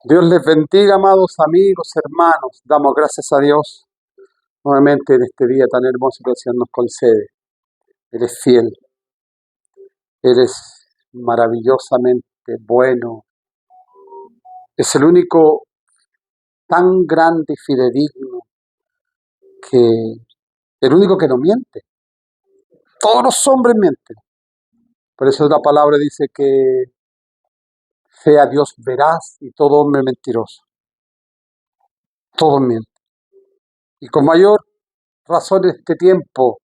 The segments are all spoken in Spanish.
Dios les bendiga, amados amigos, hermanos. Damos gracias a Dios nuevamente en este día tan hermoso que el Señor nos concede. Él es fiel, Él es maravillosamente bueno. Es el único tan grande y fidedigno que el único que no miente. Todos los hombres mienten. Por eso la palabra dice que sea Dios veraz y todo hombre mentiroso. Todos mienten. Y con mayor razón en este tiempo,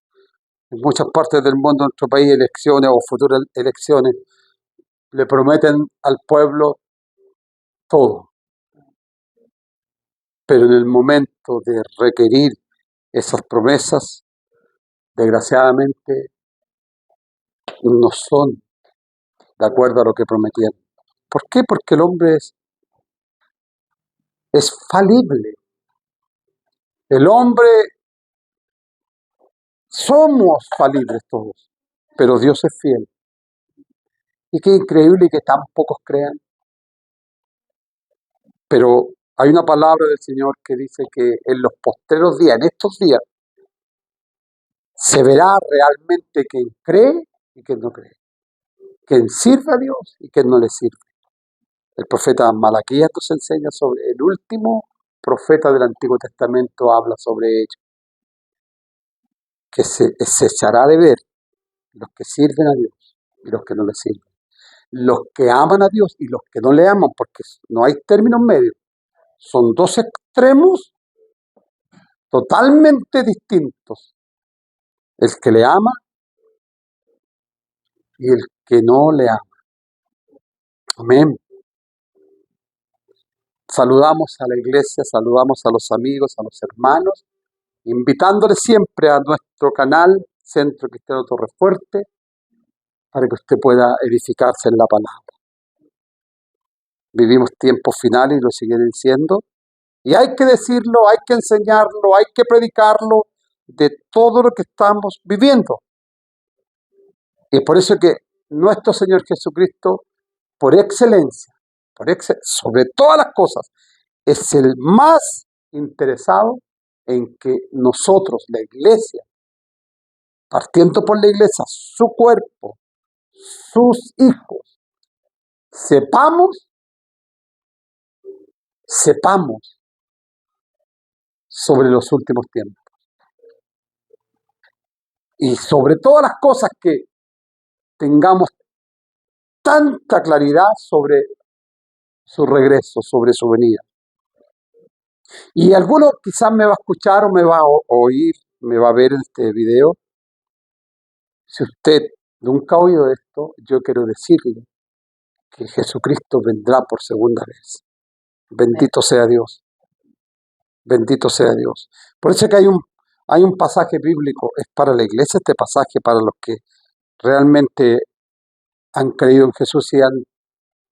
en muchas partes del mundo, en nuestro país, elecciones o futuras elecciones, le prometen al pueblo todo. Pero en el momento de requerir esas promesas, desgraciadamente, no son de acuerdo a lo que prometieron. ¿Por qué? Porque el hombre es falible. El hombre, somos falibles todos, pero Dios es fiel. Y qué increíble que tan pocos crean. Pero hay una palabra del Señor que dice que en los postreros días, en estos días, se verá realmente quién cree y quién no cree, quién sirve a Dios y quién no le sirve. El profeta Malaquías nos enseña sobre el último profeta del Antiguo Testamento, habla sobre ello, que se echará de ver los que sirven a Dios y los que no le sirven, los que aman a Dios y los que no le aman, porque no hay términos medios, son dos extremos totalmente distintos, el que le ama y el que no le ama. Amén. Saludamos a la iglesia, saludamos a los amigos, a los hermanos, invitándoles siempre a nuestro canal Centro Cristiano Torrefuerte para que usted pueda edificarse en la palabra. Vivimos tiempos finales y lo seguiré diciendo, y hay que decirlo, hay que enseñarlo, hay que predicarlo de todo lo que estamos viviendo. Y es por eso que nuestro Señor Jesucristo, por excelencia, sobre todas las cosas, es el más interesado en que nosotros, la iglesia, partiendo por la iglesia, su cuerpo, sus hijos, sepamos sobre los últimos tiempos. Y sobre todas las cosas que tengamos tanta claridad sobre su regreso, sobre su venida. Y alguno quizás me va a escuchar o me va a oír, me va a ver este video. Si usted nunca ha oído esto, yo quiero decirle que Jesucristo vendrá por segunda vez. Bendito sea Dios. Bendito sea Dios. Por eso es que hay un pasaje bíblico, es para la iglesia este pasaje, para los que realmente han creído en Jesús y han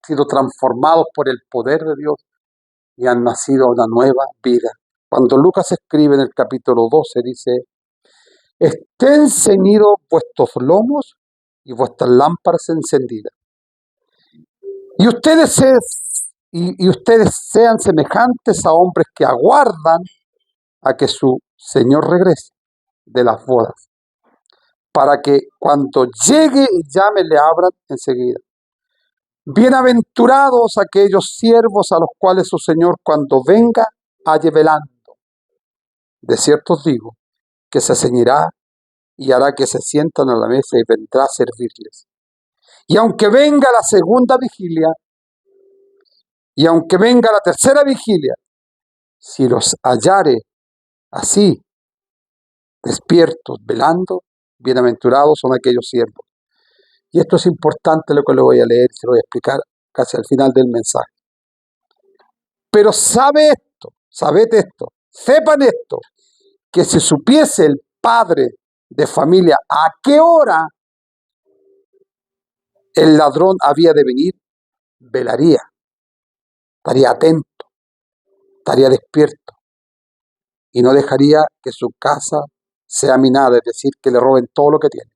sido transformados por el poder de Dios y han nacido a una nueva vida. Cuando Lucas escribe en el capítulo 12, dice: estén ceñidos vuestros lomos y vuestras lámparas encendidas. Y ustedes sean semejantes a hombres que aguardan a que su Señor regrese de las bodas, para que cuando llegue y llame le abran enseguida. Bienaventurados aquellos siervos a los cuales su Señor cuando venga halle velando. De cierto os digo que se ceñirá y hará que se sientan a la mesa y vendrá a servirles. Y aunque venga la segunda vigilia, y aunque venga la tercera vigilia, si los hallare así, despiertos, velando, bienaventurados son aquellos siervos. Y esto es importante lo que le voy a leer, se lo voy a explicar casi al final del mensaje. Pero sabed sepan esto, que si supiese el padre de familia a qué hora el ladrón había de venir, velaría, estaría atento, estaría despierto y no dejaría que su casa sea minada, es decir, que le roben todo lo que tiene.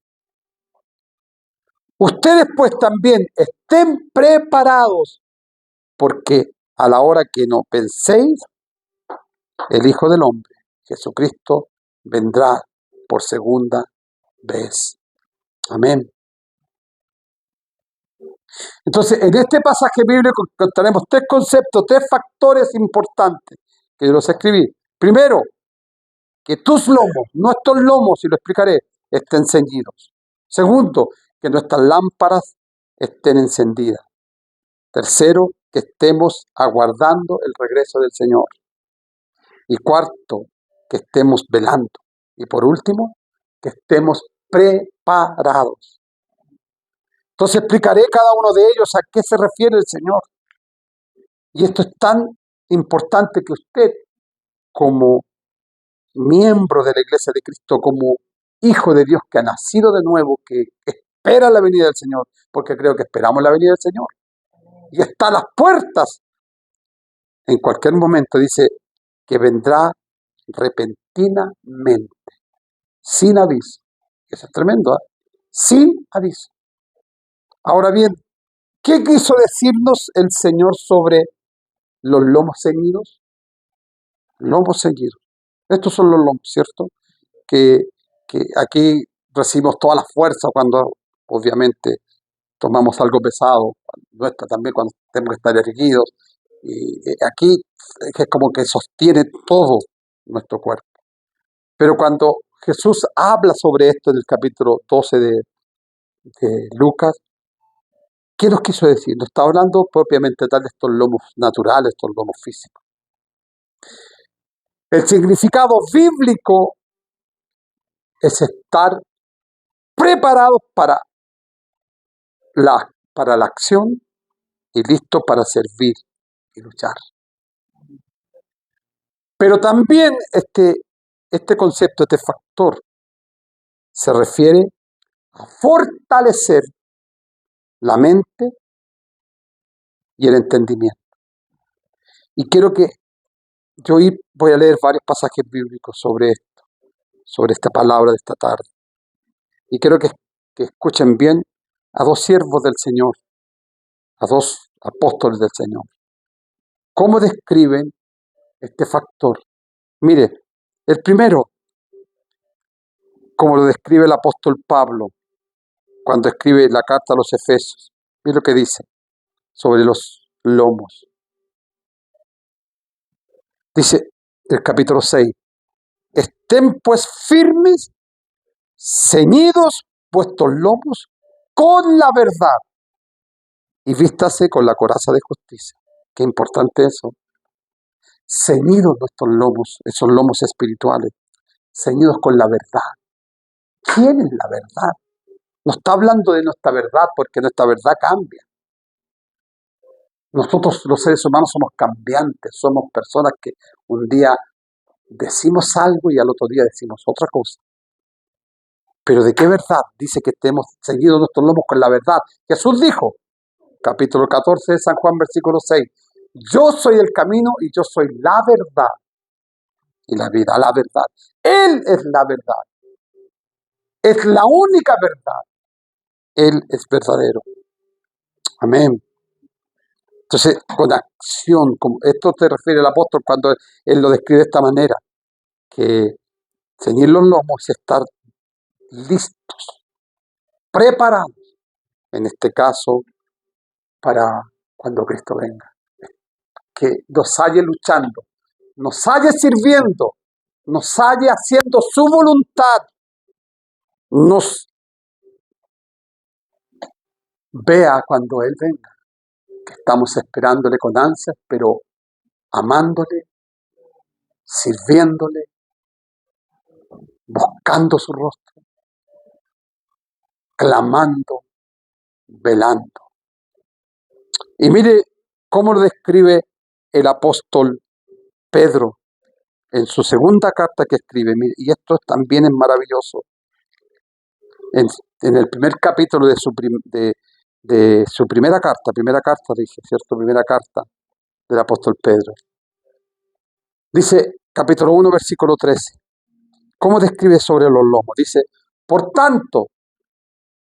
Ustedes pues también estén preparados, porque a la hora que no penséis, el Hijo del Hombre, Jesucristo, vendrá por segunda vez. Amén. Entonces, en este pasaje bíblico tenemos tres conceptos, tres factores importantes que yo los escribí. Primero, que tus lomos, nuestros lomos, y lo explicaré, estén ceñidos. Segundo, que nuestras lámparas estén encendidas. Tercero, que estemos aguardando el regreso del Señor. Y cuarto, que estemos velando. Y por último, que estemos preparados. Entonces explicaré cada uno de ellos a qué se refiere el Señor. Y esto es tan importante que usted, como miembro de la Iglesia de Cristo, como hijo de Dios que ha nacido de nuevo, que espera la venida del Señor, porque creo que esperamos la venida del Señor, y está a las puertas, en cualquier momento dice que vendrá repentinamente, sin aviso. Eso es tremendo, ¿eh? Sin aviso. Ahora bien, ¿qué quiso decirnos el Señor sobre los lomos ceñidos? Lomos ceñidos. Estos son los lomos, ¿cierto? Que aquí recibimos toda la fuerza cuando, obviamente, tomamos algo pesado, también cuando tenemos que estar erguidos. Y aquí es como que sostiene todo nuestro cuerpo. Pero cuando Jesús habla sobre esto en el capítulo 12 de Lucas, ¿qué nos quiso decir? No está hablando propiamente tal de estos lomos naturales, estos lomos físicos. El significado bíblico es estar preparados para la acción y listos para servir y luchar. Pero también este concepto, este factor, se refiere a fortalecer la mente y el entendimiento. Y quiero que yo voy a leer varios pasajes bíblicos sobre esto, sobre esta palabra de esta tarde. Y quiero que escuchen bien a dos siervos del Señor, a dos apóstoles del Señor. ¿Cómo describen este factor? Mire, el primero, como lo describe el apóstol Pablo cuando escribe la carta a los Efesios. Mire lo que dice sobre los lomos. Dice el capítulo 6, estén pues firmes, ceñidos vuestros lomos con la verdad y vístase con la coraza de justicia. Qué importante eso. Ceñidos nuestros lomos, esos lomos espirituales, ceñidos con la verdad. ¿Quién es la verdad? No está hablando de nuestra verdad porque nuestra verdad cambia. Nosotros los seres humanos somos cambiantes, somos personas que un día decimos algo y al otro día decimos otra cosa. Pero ¿de qué verdad? Dice que estemos ceñidos nuestros lomos con la verdad. Jesús dijo, capítulo 14 de San Juan, versículo 6, yo soy el camino y yo soy la verdad y la vida, la verdad. Él es la verdad. Es la única verdad. Él es verdadero. Amén. Entonces, con acción, esto se refiere el apóstol cuando él lo describe de esta manera, que ceñir los lomos es estar listos, preparados, en este caso, para cuando Cristo venga. Que nos halle luchando, nos halle sirviendo, nos halle haciendo su voluntad, nos vea cuando Él venga, que estamos esperándole con ansias, pero amándole, sirviéndole, buscando su rostro, clamando, velando. Y mire cómo lo describe el apóstol Pedro en su segunda carta que escribe, mire, y esto también es maravilloso. En el primer capítulo de su primera carta, dije, ¿cierto? Primera carta del apóstol Pedro. Dice, capítulo 1, versículo 13. ¿Cómo describe sobre los lomos? Dice, por tanto,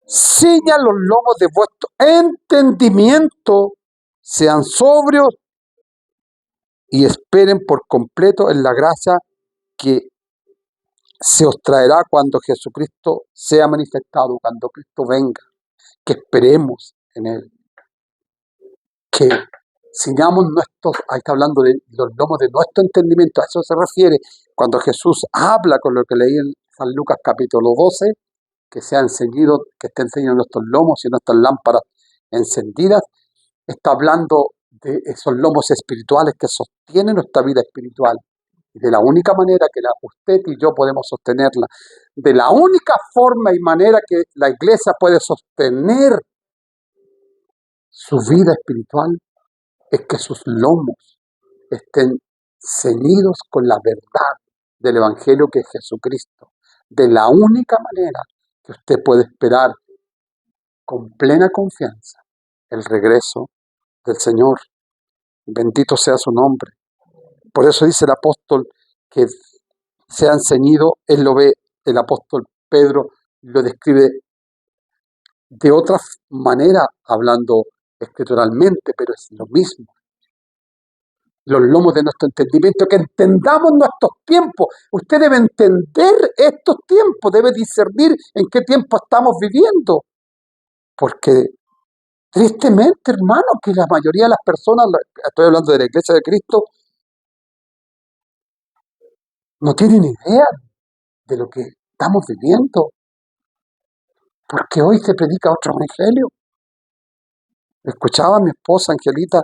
ciñan los lomos de vuestro entendimiento, sean sobrios y esperen por completo en la gracia que se os traerá cuando Jesucristo sea manifestado, cuando Cristo venga, que esperemos en Él, que ciñamos nuestros, ahí está hablando de los lomos de nuestro entendimiento, a eso se refiere cuando Jesús habla con lo que leí en San Lucas capítulo 12, que sean ceñidos, que estén ceñidos nuestros lomos y nuestras lámparas encendidas, está hablando de esos lomos espirituales que sostienen nuestra vida espiritual. Y de la única manera que usted y yo podemos sostenerla, de la única forma y manera que la iglesia puede sostener su vida espiritual, es que sus lomos estén ceñidos con la verdad del Evangelio que es Jesucristo. De la única manera que usted puede esperar con plena confianza el regreso del Señor. Bendito sea su nombre. Por eso dice el apóstol que se han ceñido, él lo ve, el apóstol Pedro lo describe de otra manera, hablando escrituralmente, pero es lo mismo. Los lomos de nuestro entendimiento, que entendamos nuestros tiempos. Usted debe entender estos tiempos, debe discernir en qué tiempo estamos viviendo. Porque tristemente, hermano, que la mayoría de las personas, estoy hablando de la Iglesia de Cristo, no tienen idea de lo que estamos viviendo. Porque hoy se predica otro evangelio. Escuchaba a mi esposa Angelita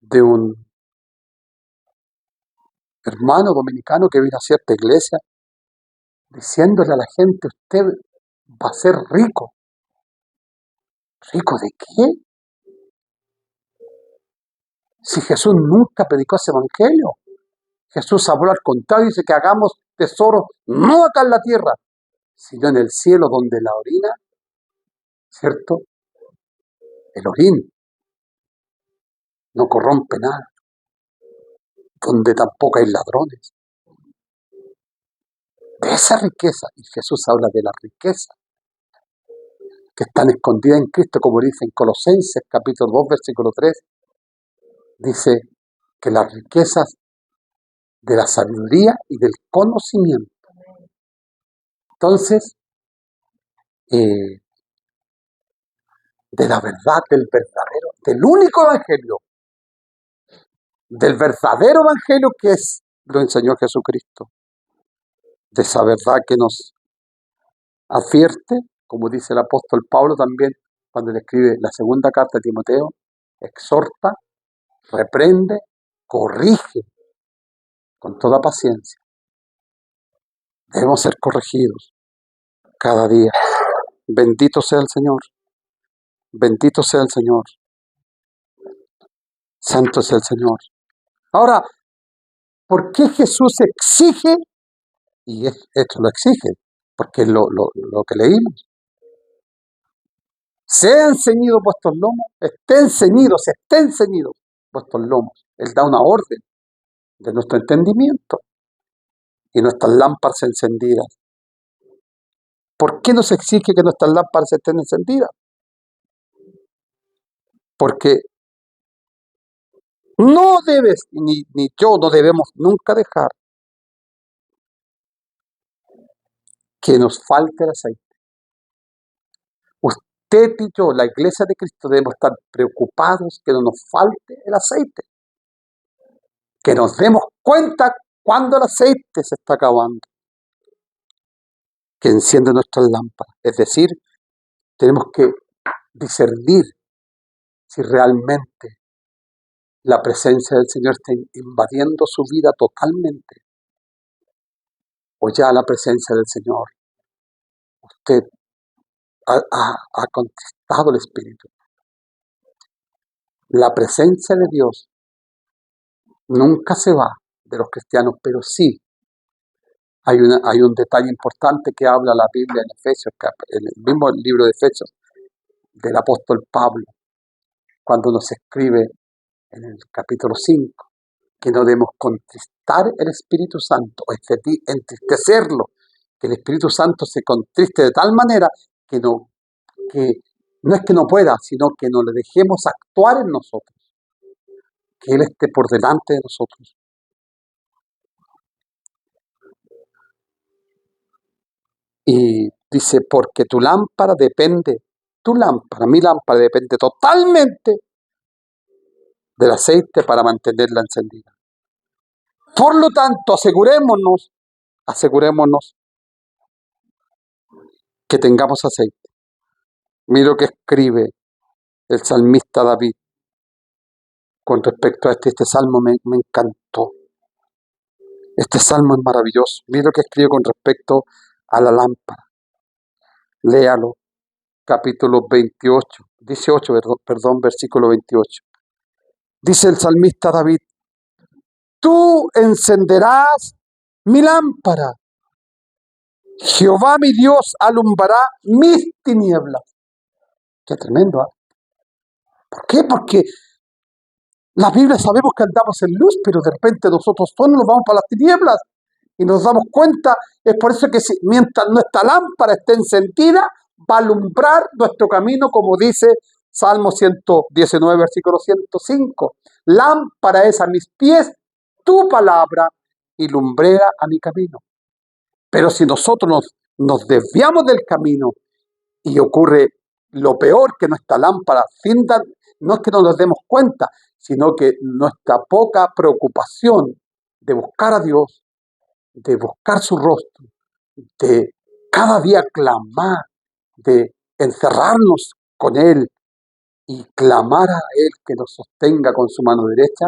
de un hermano dominicano que vino a cierta iglesia, diciéndole a la gente, usted va a ser rico. ¿Rico de qué? Si Jesús nunca predicó ese evangelio. Jesús habló al contrario, dice que hagamos tesoros no acá en la tierra, sino en el cielo, donde la orina, ¿cierto? El orín no corrompe nada, donde tampoco hay ladrones. De esa riqueza, y Jesús habla de la riqueza que están escondidas en Cristo, como dice en Colosenses capítulo 2, versículo 3, dice que las riquezas de la sabiduría y del conocimiento. Entonces, de la verdad, del verdadero, del único evangelio, del verdadero evangelio que lo enseñó Jesucristo, de esa verdad que nos advierte, como dice el apóstol Pablo también, cuando le escribe la segunda carta a Timoteo, exhorta, reprende, corrige con toda paciencia. Debemos ser corregidos cada día. Bendito sea el Señor. Bendito sea el Señor. Santo es el Señor. Ahora, ¿por qué Jesús exige? Y esto lo exige, porque es lo que leímos. Sean ceñidos vuestros lomos, estén ceñidos vuestros lomos. Él da una orden de nuestro entendimiento y nuestras lámparas encendidas. ¿Por qué nos exige que nuestras lámparas estén encendidas? Porque no debes, ni yo no debemos nunca dejar que nos falte el aceite. Usted y yo, la iglesia de Cristo, debemos estar preocupados que no nos falte el aceite. Que nos demos cuenta cuando el aceite se está acabando. Que enciende nuestras lámparas. Es decir, tenemos que discernir si realmente la presencia del Señor está invadiendo su vida totalmente. O ya la presencia del Señor, usted ha contristado el Espíritu. La presencia de Dios nunca se va de los cristianos, pero sí hay un detalle importante que habla la Biblia en Efesios, en el mismo libro de Efesios, del apóstol Pablo, cuando nos escribe en el capítulo 5, que no debemos contristar el Espíritu Santo, o entristecerlo, que el Espíritu Santo se contriste de tal manera que no es que no pueda, sino que no le dejemos actuar en nosotros, que Él esté por delante de nosotros. Y dice, porque tu lámpara depende, mi lámpara depende totalmente del aceite para mantenerla encendida. Por lo tanto, asegurémonos que tengamos aceite. Mira lo que escribe el salmista David con respecto a este salmo. Me encantó. Este salmo es maravilloso. Mira lo que escribe con respecto a la lámpara. Léalo, capítulo 18, versículo 28. Dice el salmista David, tú encenderás mi lámpara. Jehová mi Dios alumbrará mis tinieblas. Qué tremendo, ¿eh? ¿Por qué? Porque la Biblia sabemos que andamos en luz, pero de repente nosotros solos nos vamos para las tinieblas y nos damos cuenta. Es por eso que mientras nuestra lámpara esté encendida, va a alumbrar nuestro camino, como dice Salmo 119, versículo 105. Lámpara es a mis pies tu palabra y lumbrera a mi camino. Pero si nosotros nos desviamos del camino y ocurre lo peor, que nuestra lámpara, no es que no nos demos cuenta, sino que nuestra poca preocupación de buscar a Dios, de buscar su rostro, de cada día clamar, de encerrarnos con Él y clamar a Él que nos sostenga con su mano derecha,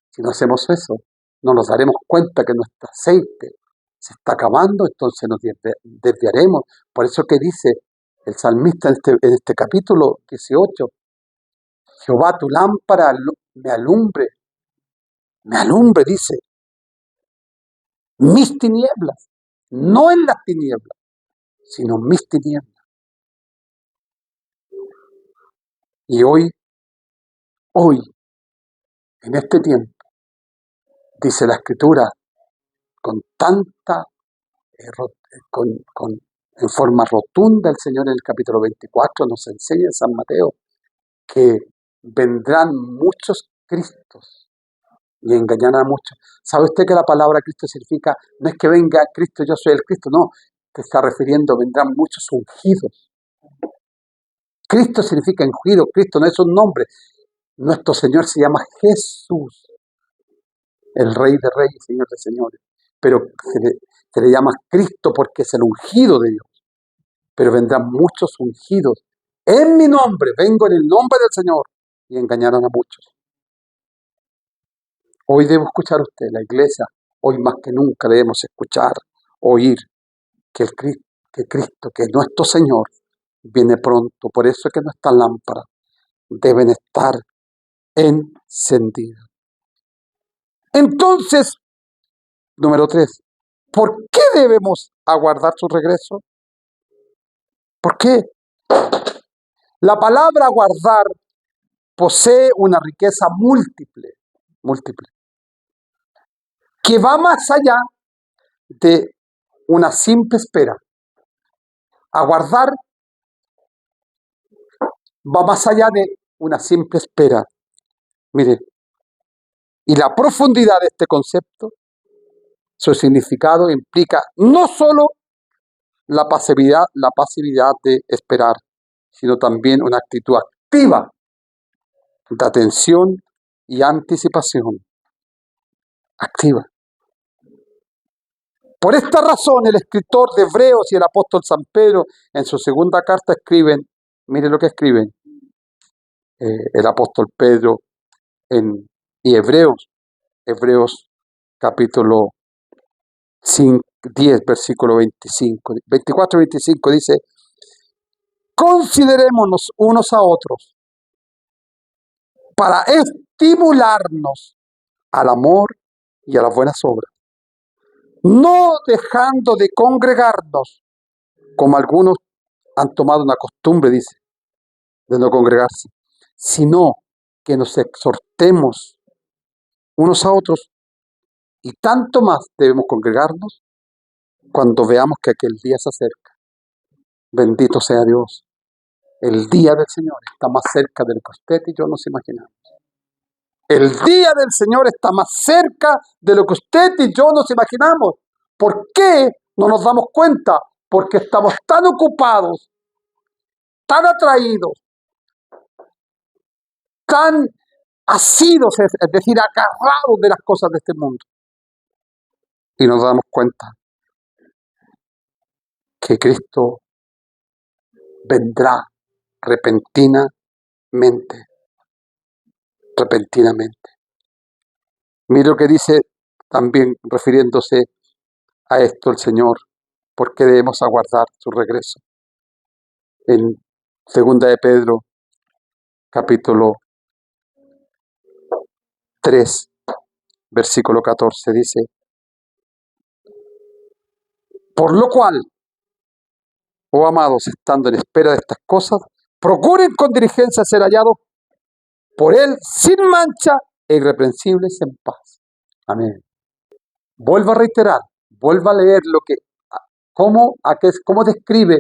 si no hacemos eso, no nos daremos cuenta que nuestro aceite se está acabando, entonces nos desviaremos. Por eso que dice el salmista en este capítulo 18, Jehová tu lámpara me alumbre, dice, mis tinieblas, no en las tinieblas, sino mis tinieblas. Y hoy, en este tiempo, dice la Escritura, con tanta, en forma rotunda, el Señor en el capítulo 24 nos enseña en San Mateo que vendrán muchos Cristos y engañarán a muchos. ¿Sabe usted que la palabra Cristo significa, no es que venga Cristo, yo soy el Cristo? No, te está refiriendo, vendrán muchos ungidos. Cristo significa ungido, Cristo no es un nombre. Nuestro Señor se llama Jesús, el Rey de Reyes, Señor de Señores. Pero se le llama Cristo porque es el ungido de Dios. Pero vendrán muchos ungidos. En mi nombre, vengo en el nombre del Señor, y engañaron a muchos. Hoy debo escuchar usted, la iglesia, hoy más que nunca debemos escuchar, oír que Cristo, que nuestro Señor, viene pronto. Por eso es que nuestras lámparas deben estar encendidas. Entonces, número 3, ¿por qué debemos aguardar su regreso? ¿Por qué? La palabra aguardar posee una riqueza múltiple, que va más allá de una simple espera. Aguardar va más allá de una simple espera. Miren, y la profundidad de este concepto, su significado implica no solo la pasividad de esperar, sino también una actitud activa de atención y anticipación. Activa. Por esta razón, el escritor de Hebreos y el apóstol San Pedro, en su segunda carta escriben, mire lo que escriben, el apóstol Pedro y Hebreos capítulo 10, versículo 24-25, dice, considerémonos unos a otros para estimularnos al amor y a las buenas obras, no dejando de congregarnos, como algunos han tomado una costumbre, dice, de no congregarse, sino que nos exhortemos unos a otros, y tanto más debemos congregarnos cuando veamos que aquel día se acerca. Bendito sea Dios. El día del Señor está más cerca de lo que usted y yo nos imaginamos. El día del Señor está más cerca de lo que usted y yo nos imaginamos. ¿Por qué no nos damos cuenta? Porque estamos tan ocupados, tan atraídos, tan asidos, es decir, agarrados de las cosas de este mundo. Y nos damos cuenta que Cristo vendrá repentinamente. Repentinamente. Mire lo que dice también refiriéndose a esto el Señor, por qué debemos aguardar su regreso. En 2 de Pedro, capítulo 3, versículo 14, dice: por lo cual, oh amados, estando en espera de estas cosas, procuren con diligencia ser hallados por Él sin mancha e irreprensibles en paz. Amén. Vuelvo a reiterar, vuelvo a leer lo que, cómo describe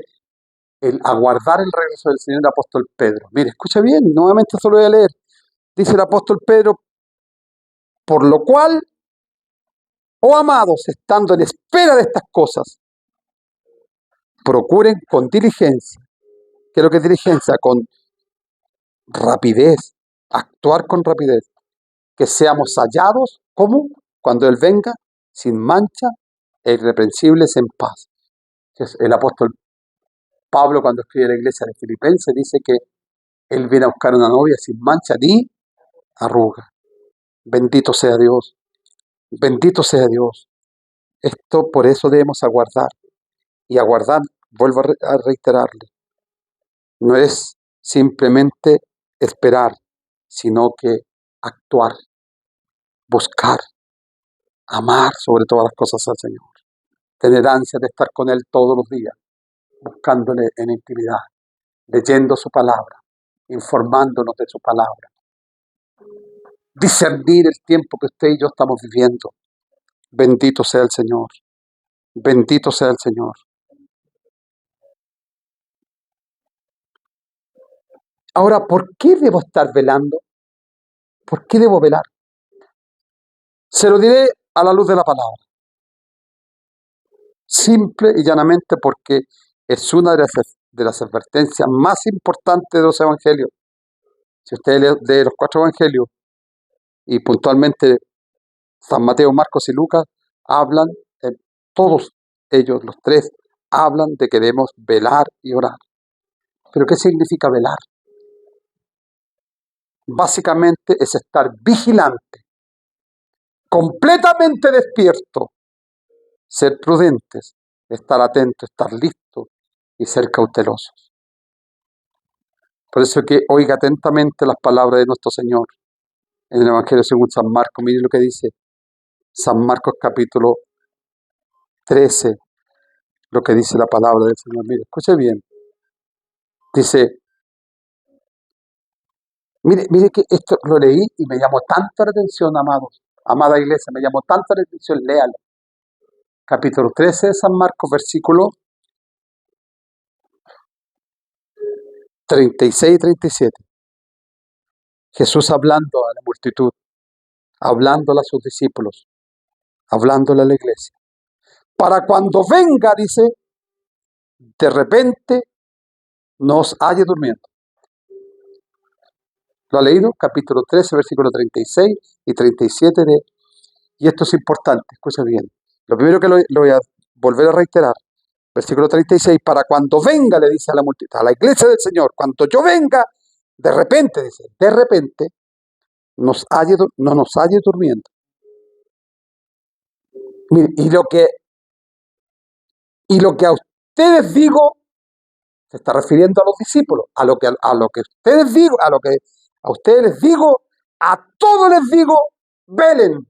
el aguardar el regreso del Señor el apóstol Pedro. Mire, escucha bien, nuevamente se lo voy a leer. Dice el apóstol Pedro: por lo cual, oh amados, estando en espera de estas cosas, procuren con diligencia. ¿Qué es lo que es diligencia? Con rapidez, actuar con rapidez. Que seamos hallados, ¿cómo? Cuando Él venga, sin mancha e irreprensibles en paz. El apóstol Pablo, cuando escribe a la iglesia de Filipenses, dice que Él viene a buscar una novia sin mancha ni arruga. Bendito sea Dios. Bendito sea Dios. Esto por eso debemos aguardar. Y aguardar, vuelvo a reiterarle, no es simplemente esperar, sino que actuar, buscar, amar sobre todas las cosas al Señor. Tener ansia de estar con Él todos los días, buscándole en intimidad, leyendo su palabra, informándonos de su palabra. Discernir el tiempo que usted y yo estamos viviendo. Bendito sea el Señor. Bendito sea el Señor. Ahora, ¿por qué debo estar velando? ¿Por qué debo velar? Se lo diré a la luz de la palabra. Simple y llanamente porque es una de las advertencias más importantes de los evangelios. Si usted lee los 4 evangelios y puntualmente San Mateo, Marcos y Lucas, hablan, todos ellos, los 3, hablan de que debemos velar y orar. ¿Pero qué significa velar? Básicamente es estar vigilante, completamente despierto, ser prudentes, estar atentos, estar listos y ser cautelosos. Por eso que oiga atentamente las palabras de nuestro Señor en el Evangelio según San Marcos. Mire lo que dice San Marcos capítulo 13, lo que dice la palabra del Señor. Mire, escuche bien. Dice, mire que esto lo leí y me llamó tanto la atención, amados, amada iglesia, me llamó tanto la atención, léalo. Capítulo 13 de San Marcos, versículo 36 y 37. Jesús hablando a la multitud, hablándole a sus discípulos, hablándole a la iglesia. Para cuando venga, dice, de repente nos halle durmiendo. ¿Lo ha leído? Capítulo 13, versículo 36 y 37 y esto es importante, escucha bien. Lo primero que lo voy a volver a reiterar, versículo 36, para cuando venga, le dice a la multitud, a la iglesia del Señor, cuando yo venga, de repente, dice, de repente, no nos halle durmiendo. Mire, y lo que a ustedes digo, se está refiriendo a los discípulos, a lo que ustedes digo, a lo que a ustedes les digo, a todos les digo, velen,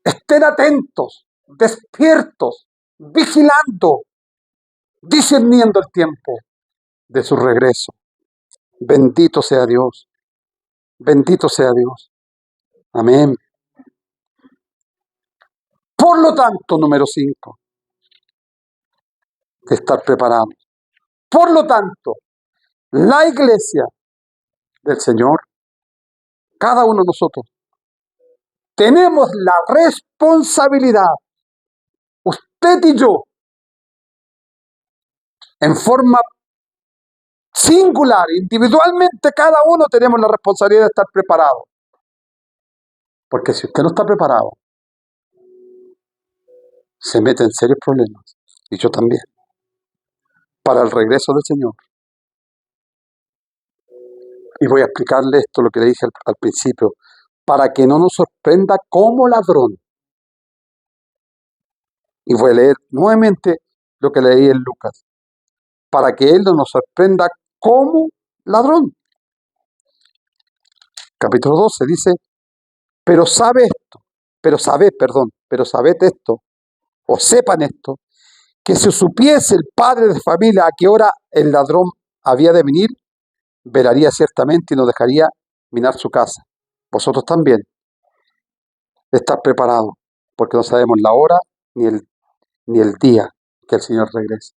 estén atentos, despiertos, vigilando, discerniendo el tiempo de su regreso. Bendito sea Dios. Bendito sea Dios. Amén. Por lo tanto, número 5, de estar preparados. Por lo tanto, la iglesia del Señor cada uno de nosotros, tenemos la responsabilidad, usted y yo, en forma singular, individualmente, cada uno tenemos la responsabilidad de estar preparado. Porque si usted no está preparado, se mete en serios problemas, y yo también, para el regreso del Señor. Y voy a explicarle esto, lo que le dije al principio, para que no nos sorprenda como ladrón. Y voy a leer nuevamente lo que leí en Lucas, para que Él no nos sorprenda como ladrón. Capítulo 12 dice, pero sabed esto, o sepan esto, que si supiese el padre de familia a qué hora el ladrón había de venir, velaría ciertamente y no dejaría minar su casa. Vosotros también, estar preparados, porque no sabemos la hora ni el día que el Señor regrese.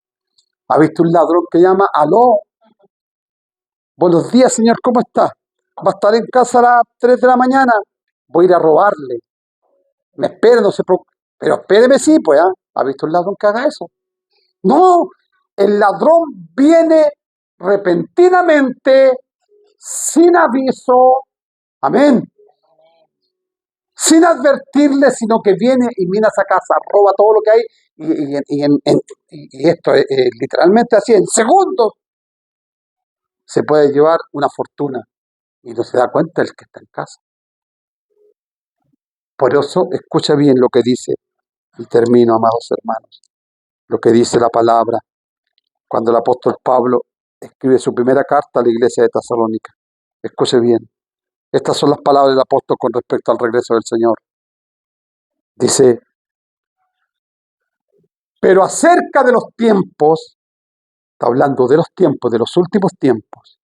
¿Ha visto un ladrón que llama? Aló, buenos días, señor, ¿cómo está? ¿Va a estar en casa a las 3 de la mañana? Voy a ir a robarle. Me espera, no se preocupe. Pero espéreme, sí, pues, ¿ah? ¿Ha visto un ladrón que haga eso? No, el ladrón viene repentinamente, sin aviso, amén, sin advertirle, sino que viene y mina esa casa, roba todo lo que hay, y esto es literalmente así, en segundos se puede llevar una fortuna y no se da cuenta el que está en casa. Por eso, escucha bien lo que dice, y termino, amados hermanos, lo que dice la palabra cuando el apóstol Pablo escribe su primera carta a la iglesia de Tesalónica. Escuche bien, estas son las palabras del apóstol con respecto al regreso del Señor. Dice, pero acerca de los tiempos, está hablando de los tiempos, de los últimos tiempos,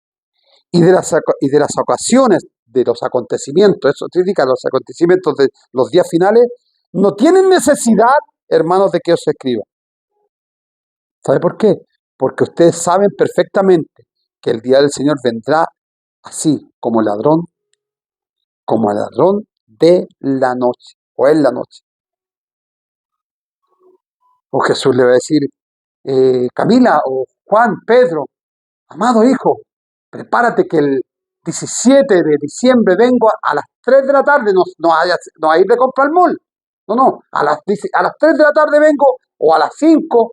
y de las ocasiones, de los acontecimientos, eso significa los acontecimientos de los días finales, no tienen necesidad, hermanos, de que os escriba. ¿Sabe por qué? Porque ustedes saben perfectamente que el día del Señor vendrá así, como ladrón de la noche, o en la noche. O Jesús le va a decir, Camila, o Juan, Pedro, amado hijo, prepárate que el 17 de diciembre vengo a las 3 de la tarde, no a ir de comprar al mall. No, a las 3 de la tarde vengo, o a las 5,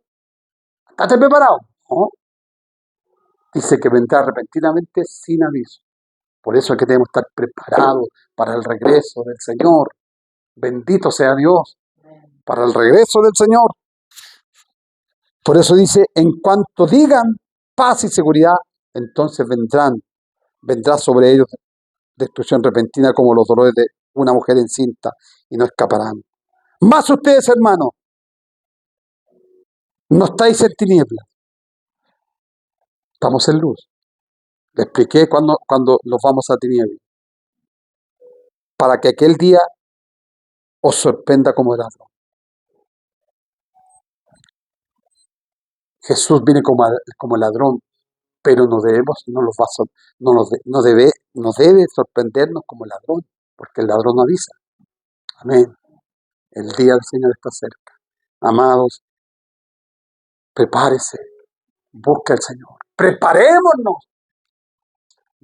¿estate preparado? No. Dice que vendrá repentinamente sin aviso. Por eso es que debemos estar preparados para el regreso del Señor. Bendito sea Dios, para el regreso del Señor. Por eso dice, en cuanto digan paz y seguridad, entonces vendrá sobre ellos destrucción repentina como los dolores de una mujer encinta y no escaparán. Más ustedes, hermanos, no estáis en tinieblas, estamos en luz. Le expliqué cuando nos vamos a tinieblas, para que aquel día os sorprenda como ladrón. Jesús viene como ladrón, pero no debe sorprendernos como ladrón, porque el ladrón no avisa. Amén. El día del Señor está cerca. Amados, prepárese, busque al Señor. Preparémonos.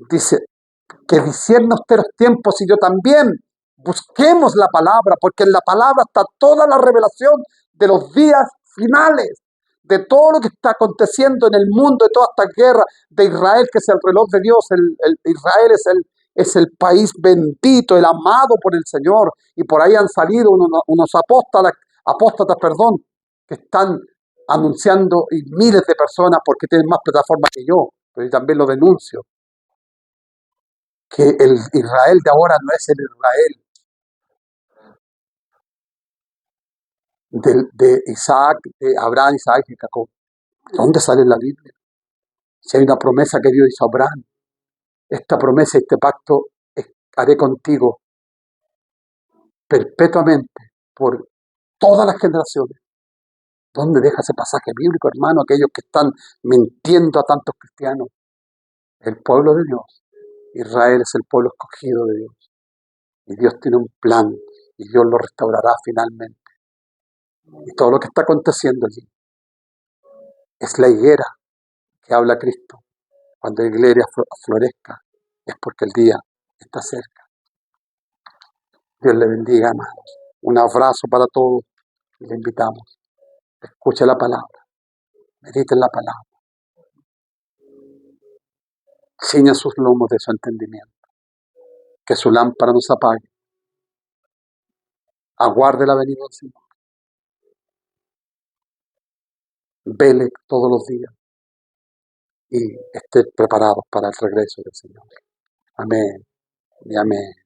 Dice que discierne usted los tiempos y yo también. Busquemos la palabra, porque en la palabra está toda la revelación de los días finales, de todo lo que está aconteciendo en el mundo, de toda esta guerra, de Israel, que es el reloj de Dios. Israel es el país bendito, el amado por el Señor, y por ahí han salido unos apóstatas, que están anunciando, y miles de personas, porque tienen más plataformas que yo, pero yo también lo denuncio, que el Israel de ahora no es el Israel de Isaac, de Abraham, Isaac y Jacob. ¿Dónde sale en la Biblia? Si hay una promesa que Dios hizo a Abraham, esta promesa, este pacto, haré contigo perpetuamente por todas las generaciones. ¿Dónde deja ese pasaje bíblico, hermano? Aquellos que están mintiendo a tantos cristianos. El pueblo de Dios. Israel es el pueblo escogido de Dios. Y Dios tiene un plan y Dios lo restaurará finalmente. Y todo lo que está aconteciendo allí es la higuera que habla Cristo. Cuando la higuera florezca es porque el día está cerca. Dios le bendiga, hermanos. Un abrazo para todos y le invitamos. Escuche la palabra, medite en la palabra, ciña sus lomos de su entendimiento, que su lámpara no se apague, aguarde la venida del Señor, vele todos los días y esté preparados para el regreso del Señor. Amén y amén.